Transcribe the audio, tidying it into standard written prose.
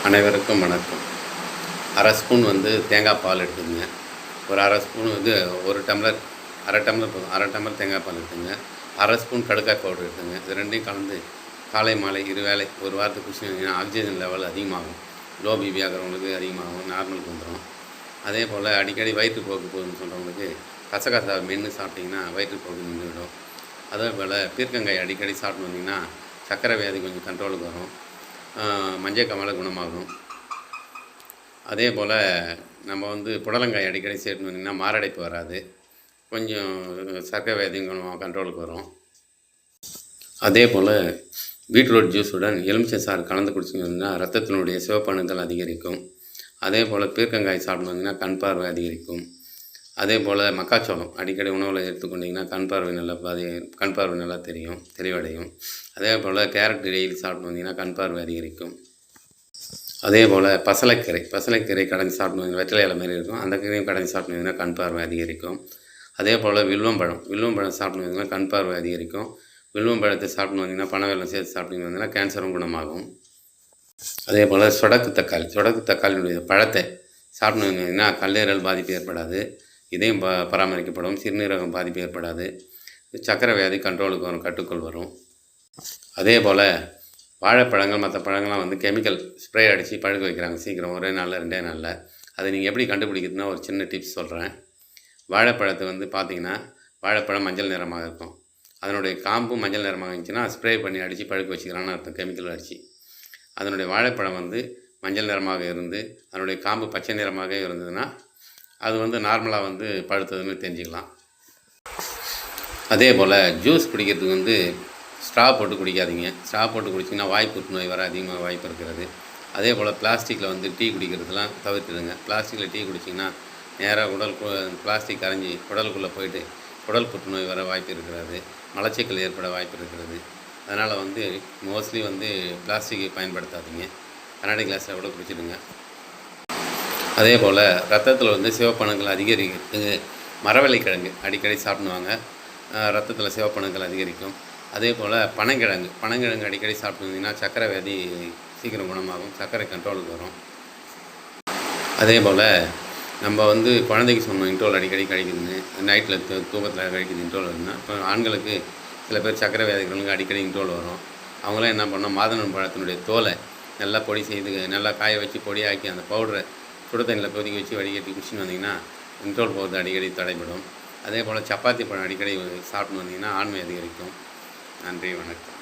அனைவருக்கும் வணக்கம். அரை ஸ்பூன் தேங்காய் பால் எடுத்துக்கங்க. ஒரு அரை ஸ்பூன் ஒரு டம்ளர், அரை டம்ளர் போதும். அரை டம்ளர் தேங்காய் பால் எடுத்துங்க. அரை ஸ்பூன் கடுக்காய் பவுடர் எடுத்துங்க. இது ரெண்டையும் கலந்து காலை மாலை இருவேளை ஒரு வாரத்துக்கு குடிச்சிங்கன்னா ஆக்சிஜன் லெவல் அதிகமாகும். லோ பிபி ஆகிறவங்களுக்கு அதிகமாகும், நார்மலுக்கு வந்துடும். அதே போல் அடிக்கடி வயிற்றுப்போக்கு போகுதுன்னு சொல்கிறவங்களுக்கு கசகசா மென்று சாப்பிட்டிங்கன்னா வயிற்றுப்போக்கு நின்றுவிடும். அதே போல் பீர்க்கங்காய் அடிக்கடி சாப்பிட்டு வந்திங்கன்னா சர்க்கரை வியாதி கொஞ்சம் கண்ட்ரோலுக்கு வரும். மஞ்சள் காமாலை குணமாகும். அதே போல் நம்ம புடலங்காய் அடிக்கடி சேர்த்து வந்திங்கன்னா மாரடைப்பு வராது. கொஞ்சம் சர்க்கரை வியாதியும் கண்ட்ரோலுக்கு வரும். அதே போல் பீட்ரூட் ஜூஸுடன் எலுமிச்சை சாறு கலந்து குடிச்சிங்கன்னா ரத்தத்தினுடைய சிவப்பணுக்கள் அதிகரிக்கும். அதே போல் பீர்க்கங்காய் சாப்பிட்டு வந்தீங்கன்னா கண் பார்வை அதிகரிக்கும். அதே போல் மக்காச்சோளம் அடிக்கடி உணவில் எடுத்துக்கொண்டிங்கன்னா கண் பார்வை நல்லா தெரியும், தெளிவடையும். அதே போல் கேரட் டெய்லி சாப்பிட்டு வந்தீங்கன்னா கண் பார்வை அதிகரிக்கும். அதே போல் பசலைக்கீரை கடைஞ்சி சாப்பிட்டு வந்தீங்கன்னா வெற்றிலை இலை மாரி இருக்கும், அந்த கீரையும் கடைஞ்சி சாப்பிட்டு வந்தீங்கன்னா கண் பார்வை அதிகரிக்கும். அதே போல் வில்வம்பழம் சாப்பிட்டு வந்தீங்கன்னா கண் பார்வை அதிகரிக்கும். வில்வம்பழத்தை சாப்பிட்டு வந்தீங்கன்னா பனவெல்லம் சேர்த்து சாப்பிட்டு வந்தீங்கன்னா கேன்சரும் குணமாகும். அதே போல் சொடக்கு தக்காளியுடைய பழத்தை சாப்பிட்டு வந்தீங்கன்னா கல்லீரல் பாதிப்பு ஏற்படாது, இதயம் பராமரிக்கப்படும், சிறுநீரகம் பாதிப்பு ஏற்படாது, சர்க்கரை வியாதி கண்ட்ரோலுக்கு வரும், கட்டுக்குள் வரும். அதே போல் வாழைப்பழங்கள் மற்ற பழங்கள்லாம் கெமிக்கல் ஸ்ப்ரே அடித்து பழுக்க வைக்கிறாங்க சீக்கிரம், ஒரே நாளில் 2 நாளில். அதை நீங்கள் எப்படி கண்டுபிடிக்கிறதுனா ஒரு சின்ன டிப்ஸ் சொல்கிறேன். வாழைப்பழத்தை பார்த்தீங்கன்னா வாழைப்பழம் மஞ்சள் நிறமாக இருக்கும். அதனுடைய காம்பும் மஞ்சள் நிறமாக இருந்துச்சுன்னா ஸ்ப்ரே பண்ணி அடித்து பழுக்க வச்சுக்கிறான்னு அர்த்தம், கெமிக்கல் அடித்து. அதனுடைய வாழைப்பழம் மஞ்சள் நிறமாக இருந்து அதனுடைய காம்பு பச்சை நிறமாக இருந்ததுன்னா அது நார்மலாக பழுத்ததுன்னு தெரிஞ்சுக்கலாம். அதே போல் ஜூஸ் குடிக்கிறதுக்கு ஸ்ட்ரா போட்டு குடிக்காதீங்க. ஸ்ட்ரா போட்டு குடிச்சிங்கன்னா வாய் புற்றுநோய் வர அதிகமாக வாய்ப்பு இருக்கிறது. அதே போல் பிளாஸ்டிக்கில் டீ குடிக்கிறதுலாம் தவிர்த்துடுங்க. பிளாஸ்டிக்கில் டீ குடிச்சிங்கன்னா நேராக பிளாஸ்டிக் கரைஞ்சி குடலுக்குள்ளே போயிட்டு குடல் புற்றுநோய் வர வாய்ப்பு இருக்கிறது, மலச்சிக்கல் ஏற்பட வாய்ப்பு இருக்கிறது. அதனால் மோஸ்ட்லி பிளாஸ்டிக்கை பயன்படுத்தாதீங்க. கண்ணாடி கிளாஸில் கூட குடிச்சிடுங்க. அதே போல் ரத்தத்தில் சிவப்பணுக்கள் அதிகரிக்கிறதுக்கு மரவள்ளிக்கிழங்கு அடிக்கடி சாப்பிடுவாங்க, ரத்தத்தில் சிவப்பணுக்கள் அதிகரிக்கும். அதே போல் பனங்கிழங்கு அடிக்கடி சாப்பிட்டு வந்தீங்கன்னா சர்க்கரை வியாதி சீக்கிரம் குணமாகும், சர்க்கரை கண்ட்ரோலுக்கு வரும். அதே போல் நம்ம குழந்தைக்கு சொன்னோம் இன்ட்ரோல் அடிக்கடி கழிக்குதுன்னு, நைட்டில் தூக்கத்தில் கழிக்குது இன்ட்ரோல் வருதுன்னா, இப்போ ஆண்களுக்கு சில பேர் சர்க்கரை வியாதிகளுக்கு அடிக்கடி இன்ட்ரோல் வரும். அவங்களாம் என்ன பண்ணோம், மாதுளம் பழத்தினுடைய தோலை நல்லா பொடி செய்து நல்லா காய வச்சு பொடியாக்கி அந்த பவுடரை சுடு தண்ணியில் கொதிக்க வச்சு வடிகட்டி குடிச்சின்னு வந்தீங்கன்னா இன்ட்ரோல் போகிறது அடிக்கடி தடைப்படும். அதே போல் சப்பாத்தி பழம் அடிக்கடி சாப்பிட்டு வந்தீங்கன்னா ஆண்மை அதிகரிக்கும். நன்றி, வணக்கம்.